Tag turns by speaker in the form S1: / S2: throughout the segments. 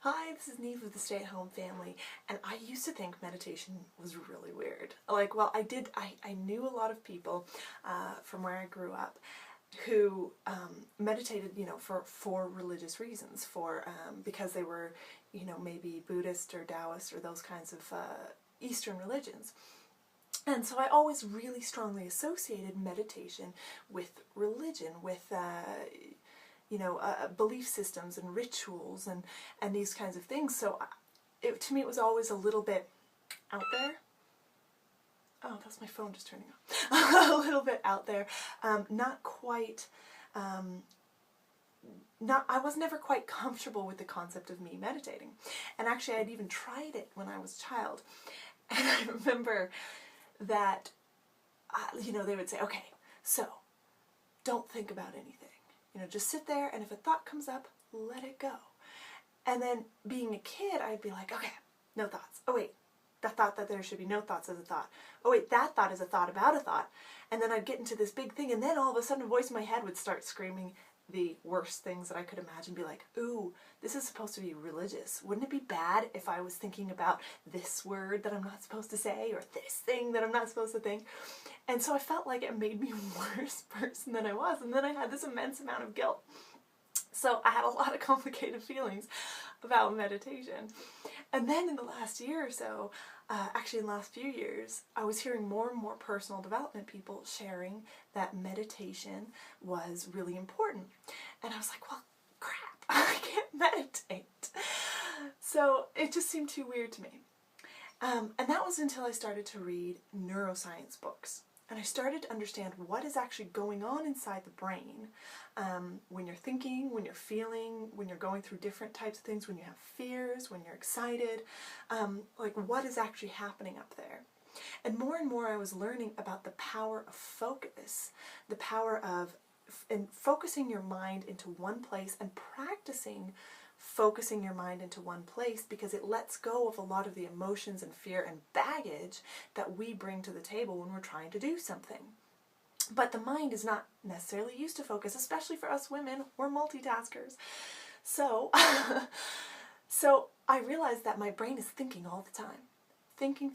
S1: Hi, this is Neve of the Stay-at-Home Family, and I used to think meditation was really weird. Like, well, I knew a lot of people from where I grew up who meditated, for religious reasons, because they were, maybe Buddhist or Taoist or those kinds of Eastern religions. And so I always really strongly associated meditation with religion, with belief systems and rituals and these kinds of things. So to me it was always a little bit out there. Oh, that's my phone just turning off. A little bit out there. Not quite, I was never quite comfortable with the concept of me meditating. And actually I'd even tried it when I was a child. And I remember that, they would say, okay, so don't think about anything. Just sit there, and if a thought comes up, let it go. And then being a kid, I'd be like, okay, no thoughts. Oh wait, that thought that there should be no thoughts is a thought. Oh wait, that thought is a thought about a thought. And then I'd get into this big thing, and then all of a sudden a voice in my head would start screaming the worst things that I could imagine, be like, ooh, this is supposed to be religious. Wouldn't it be bad if I was thinking about this word that I'm not supposed to say, or this thing that I'm not supposed to think? And so I felt like it made me a worse person than I was, and then I had this immense amount of guilt. So I had a lot of complicated feelings about meditation. And then in the last year or so, actually in the last few years, I was hearing more and more personal development people sharing that meditation was really important. And I was like, well, crap, I can't meditate. So it just seemed too weird to me. And that was until I started to read neuroscience books. And I started to understand what is actually going on inside the brain when you're thinking, when you're feeling, when you're going through different types of things, when you have fears, when you're excited, like what is actually happening up there. And more I was learning about the power of focus, the power of focusing your mind into one place and practicing focusing your mind into one place, because it lets go of a lot of the emotions and fear and baggage that we bring to the table when we're trying to do something. But the mind is not necessarily used to focus, especially for us women. We're multitaskers. So, so I realized that my brain is thinking all the time. Thinking,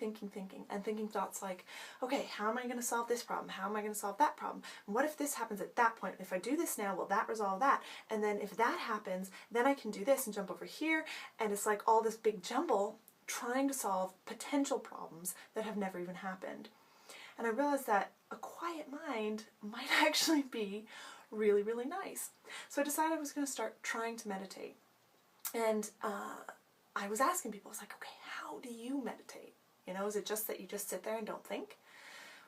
S1: and thinking thoughts like, okay, how am I going to solve this problem? How am I going to solve that problem? And what if this happens at that point? If I do this now, will that resolve that? And then if that happens, then I can do this and jump over here. And it's like all this big jumble trying to solve potential problems that have never even happened. And I realized that a quiet mind might actually be really, really nice. So I decided I was going to start trying to meditate. And I was asking people, I was like, okay, how do you meditate? Is it just that you just sit there and don't think?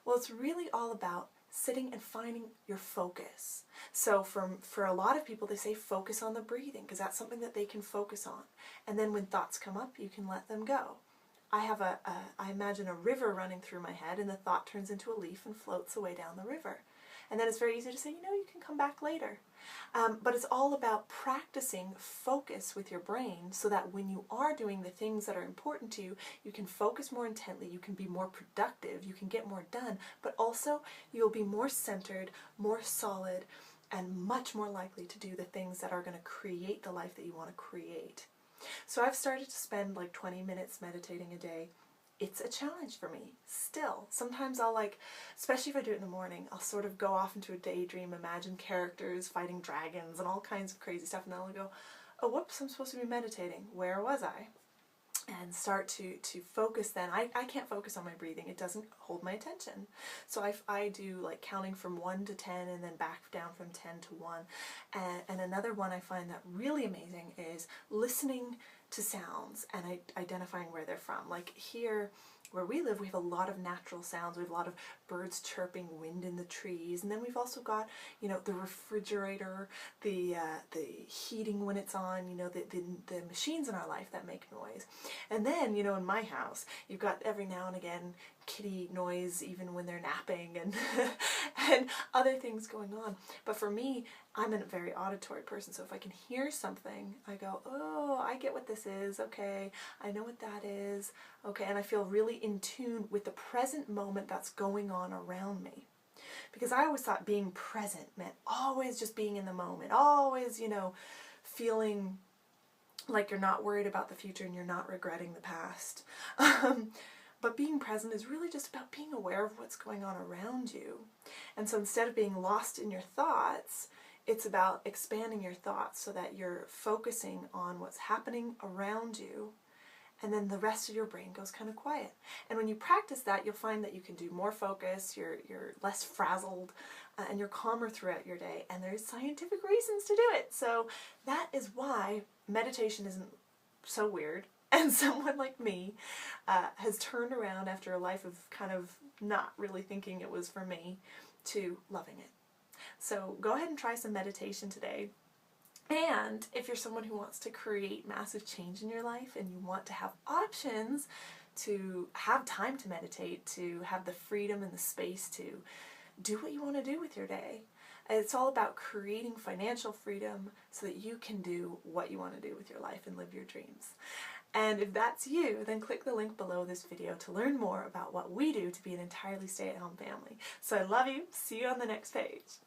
S1: Well, it's really all about sitting and finding your focus. So for a lot of people, they say focus on the breathing, because that's something that they can focus on. And then when thoughts come up, you can let them go. I imagine a river running through my head, and the thought turns into a leaf and floats away down the river. And then it's very easy to say, you can come back later. But it's all about practicing focus with your brain, so that when you are doing the things that are important to you, you can focus more intently, you can be more productive, you can get more done, but also you'll be more centered, more solid, and much more likely to do the things that are going to create the life that you want to create. So I've started to spend like 20 minutes meditating a day. It's a challenge for me still. Sometimes I'll especially if I do it in the morning, I'll sort of go off into a daydream, imagine characters fighting dragons and all kinds of crazy stuff, and then I'll go, oh whoops, I'm supposed to be meditating. Where was I? And start to focus then. I can't focus on my breathing. It doesn't hold my attention. So I do like counting from 1 to 10 and then back down from 10 to 1. And another one I find that really amazing is listening to sounds and identifying where they're from. Like here where we live, we have a lot of natural sounds. We have a lot of birds chirping, wind in the trees, and then we've also got, the refrigerator, the heating when it's on, the machines in our life that make noise. And then, in my house, you've got every now and again kitty noise, even when they're napping, and and other things going on. But for me, I'm a very auditory person, so if I can hear something, I go, oh, I get what this is, okay, I know what that is, okay, and I feel really in tune with the present moment that's going on around me. Because I always thought being present meant always just being in the moment, always, feeling like you're not worried about the future and you're not regretting the past. But being present is really just about being aware of what's going on around you. And so instead of being lost in your thoughts, it's about expanding your thoughts so that you're focusing on what's happening around you, and then the rest of your brain goes kind of quiet. And when you practice that, you'll find that you can do more focus, you're less frazzled, and you're calmer throughout your day. And there's scientific reasons to do it. So that is why meditation isn't so weird. And someone like me has turned around after a life of kind of not really thinking it was for me to loving it. So go ahead and try some meditation today. And if you're someone who wants to create massive change in your life and you want to have options to have time to meditate, to have the freedom and the space to do what you want to do with your day, it's all about creating financial freedom so that you can do what you want to do with your life and live your dreams. And if that's you, then click the link below this video to learn more about what we do to be an entirely stay-at-home family. So I love you. See you on the next page.